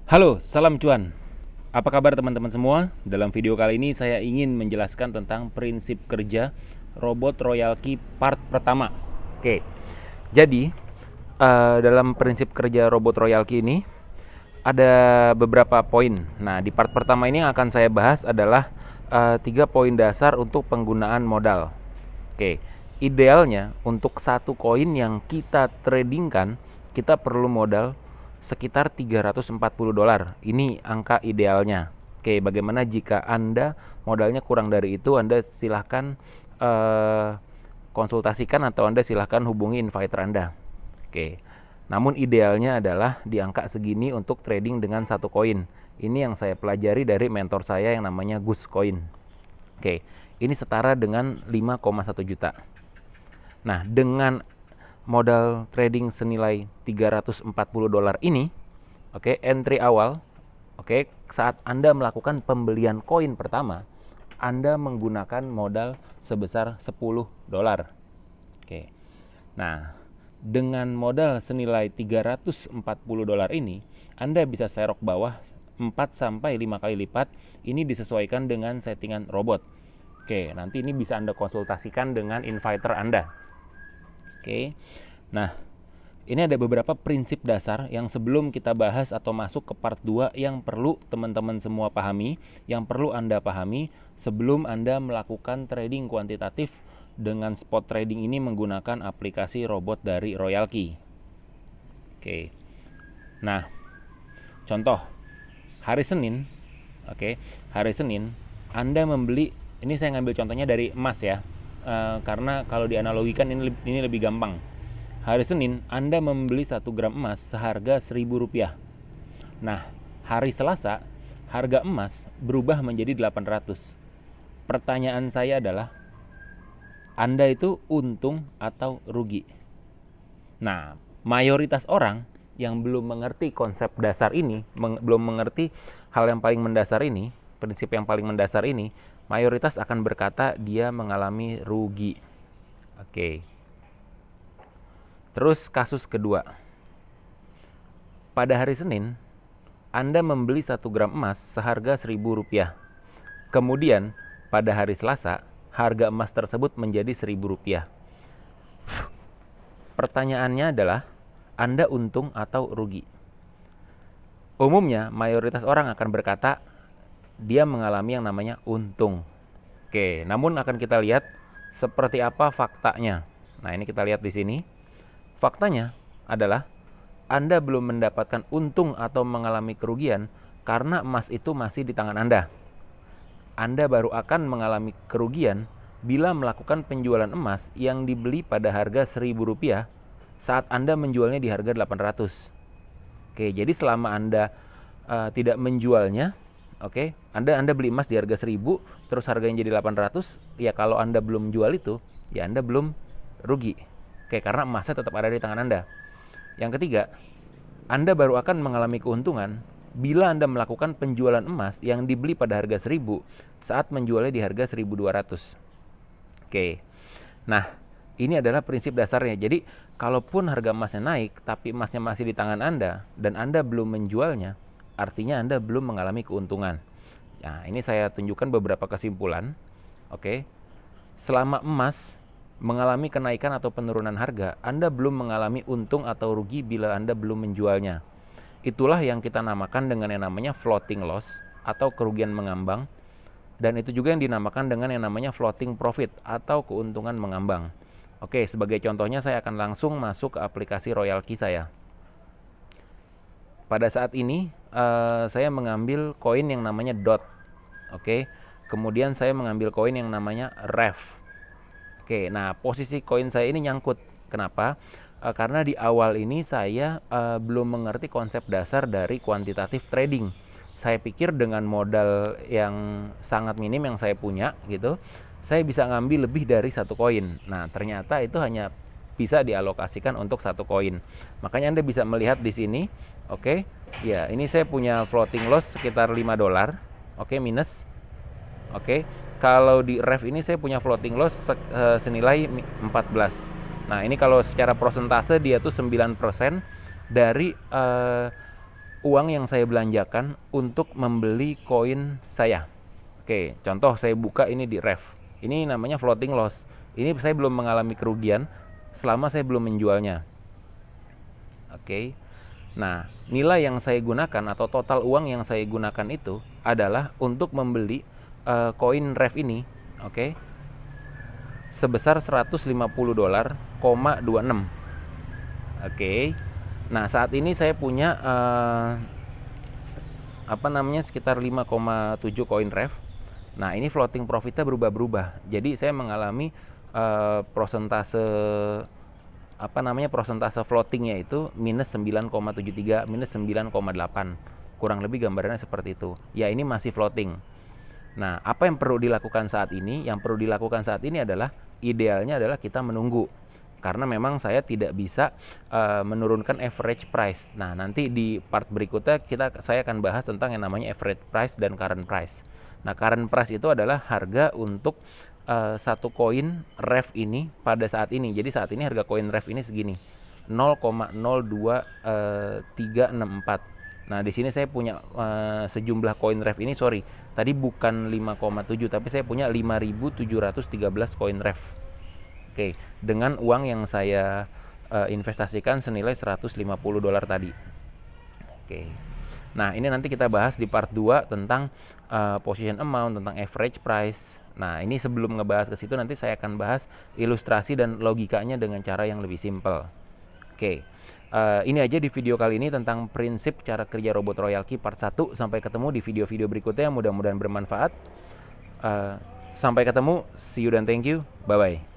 Halo, salam cuan. Apa kabar teman-teman semua? Dalam video kali ini saya ingin menjelaskan tentang prinsip kerja robot Royal Key part pertama. Oke, jadi dalam prinsip kerja robot Royal Key ini ada beberapa poin. Nah, di part pertama ini yang akan saya bahas adalah 3 poin dasar untuk penggunaan modal. Oke, idealnya untuk satu koin yang kita tradingkan, kita perlu modal sekitar $340. Ini angka idealnya. Oke, bagaimana jika Anda modalnya kurang dari itu, Anda silahkan konsultasikan atau Anda silahkan hubungi inviter Anda. Oke, namun idealnya adalah di angka segini untuk trading dengan satu koin. Ini yang saya pelajari dari mentor saya yang namanya Gus Coin. Oke, ini setara dengan 5,1 juta. Nah, dengan modal trading senilai $340 ini, oke, entry awal, oke, saat Anda melakukan pembelian koin pertama, Anda menggunakan modal sebesar $10. Oke. Nah, dengan modal senilai $340 ini, Anda bisa serok bawah 4 sampai 5 kali lipat. Ini disesuaikan dengan settingan robot. Oke, nanti ini bisa Anda konsultasikan dengan inviter Anda. Oke. Nah, ini ada beberapa prinsip dasar yang sebelum kita bahas atau masuk ke part 2 yang perlu teman-teman semua pahami, yang perlu Anda pahami sebelum Anda melakukan trading kuantitatif dengan spot trading ini menggunakan aplikasi robot dari Royal Key. Oke. Nah, contoh hari Senin, oke, hari Senin Anda membeli, ini saya ngambil contohnya dari emas ya, karena kalau dianalogikan ini lebih gampang. Hari Senin Anda membeli 1 gram emas seharga Rp1.000. Nah, hari Selasa harga emas berubah menjadi 800. Pertanyaan saya adalah, Anda itu untung atau rugi? Nah, mayoritas orang yang belum mengerti konsep dasar ini, belum mengerti hal yang paling mendasar ini, prinsip yang paling mendasar ini, mayoritas akan berkata dia mengalami rugi. Oke. Terus kasus kedua. Pada hari Senin, Anda membeli 1 gram emas seharga Rp1.000. Kemudian, pada hari Selasa, harga emas tersebut menjadi Rp1.000. Pertanyaannya adalah, Anda untung atau rugi? Umumnya, mayoritas orang akan berkata, dia mengalami yang namanya untung. Oke, namun akan kita lihat seperti apa faktanya. Nah, ini kita lihat di sini. Faktanya adalah Anda belum mendapatkan untung atau mengalami kerugian karena emas itu masih di tangan Anda. Anda baru akan mengalami kerugian bila melakukan penjualan emas yang dibeli pada harga Rp1.000 saat Anda menjualnya di harga 800. Oke, jadi selama Anda tidak menjualnya, oke, Anda beli emas di harga 1000, terus harganya jadi 800, ya kalau Anda belum jual itu, ya Anda belum rugi. Oke, karena emasnya tetap ada di tangan Anda. Yang ketiga, Anda baru akan mengalami keuntungan bila Anda melakukan penjualan emas yang dibeli pada harga 1000 saat menjualnya di harga 1200. Oke. Nah, ini adalah prinsip dasarnya. Jadi, kalaupun harga emasnya naik tapi emasnya masih di tangan Anda dan Anda belum menjualnya, artinya Anda belum mengalami keuntungan. Nah, ini saya tunjukkan beberapa kesimpulan. Oke. Selama emas mengalami kenaikan atau penurunan harga, Anda belum mengalami untung atau rugi bila Anda belum menjualnya. Itulah yang kita namakan dengan yang namanya floating loss atau kerugian mengambang, dan itu juga yang dinamakan dengan yang namanya floating profit atau keuntungan mengambang. Oke, sebagai contohnya saya akan langsung masuk ke aplikasi Royal Key saya. Pada saat ini saya mengambil koin yang namanya DOT. Oke. Kemudian saya mengambil koin yang namanya REF. Oke, nah posisi koin saya ini nyangkut. Kenapa? Karena di awal ini saya belum mengerti konsep dasar dari kuantitatif trading. Saya pikir dengan modal yang sangat minim yang saya punya gitu, saya bisa ngambil lebih dari satu koin. Nah, ternyata itu hanya bisa dialokasikan untuk satu koin. Makanya Anda bisa melihat di sini, oke. Ya, ini saya punya floating loss sekitar $5. Oke, minus. Oke. Kalau di ref ini saya punya floating loss senilai 14. Nah, ini kalau secara prosentase dia tuh 9% dari uang yang saya belanjakan untuk membeli koin saya. Oke, contoh saya buka ini di ref. Ini namanya floating loss. Ini saya belum mengalami kerugian selama saya belum menjualnya. Oke. Nah, nilai yang saya gunakan atau total uang yang saya gunakan itu adalah untuk membeli koin ref ini, oke, sebesar $150,26. Oke. Nah, saat ini saya punya sekitar 5,7 koin ref. Nah, ini floating profitnya berubah-berubah. Jadi saya mengalami prosentase floatingnya itu minus 9,73, minus 9,8. Kurang lebih gambarannya seperti itu. Ya, ini masih floating. Nah, apa yang perlu dilakukan saat ini? Yang perlu dilakukan saat ini adalah, idealnya adalah kita menunggu. Karena memang saya tidak bisa menurunkan average price. Nah, nanti di part berikutnya saya akan bahas tentang yang namanya average price dan current price. Nah, current price itu adalah harga untuk satu koin ref ini pada saat ini. Jadi saat ini harga koin ref ini segini, 0,02364. Nah, di sini saya punya sejumlah koin ref ini, tadi bukan 5,7 tapi saya punya 5.713 koin ref. Oke, dengan uang yang saya investasikan senilai $150 tadi. Oke. Nah, ini nanti kita bahas di part 2 tentang position amount, tentang average price. Nah, ini sebelum ngebahas ke situ nanti saya akan bahas ilustrasi dan logikanya dengan cara yang lebih simpel. Oke. Ini aja di video kali ini tentang prinsip cara kerja robot Royal Key part 1. Sampai ketemu di video-video berikutnya, mudah-mudahan bermanfaat. Sampai ketemu, see you dan thank you. Bye-bye.